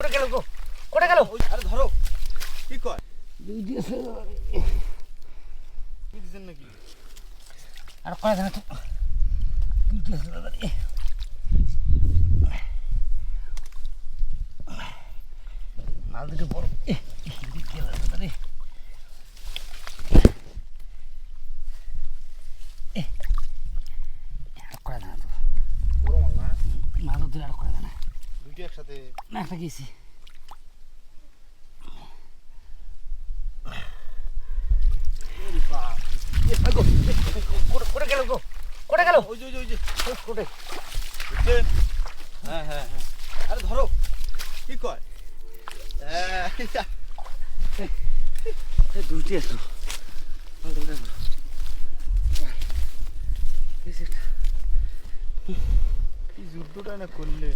কোটে গেল গো কোটে গেল আরে ধরো কি কয় দুই দিয়েছে কি দিছেন নাকি আর কয় জানা তো দুই দিয়েছে দাদা মাল দুটো বড় কি লাগে দাদা কয় জানা তো বড় মাল না মাল দুটো আর কয় জানা দুইটা একসাথে না একটা গেছি কোটে গেল গো কোটে গেল ওই যে কোটে বুঝছেন হ্যাঁ হ্যাঁ হ্যাঁ আরে ধরো কি কয় দুইটি আসলো কি যুদ্ধটা না করলে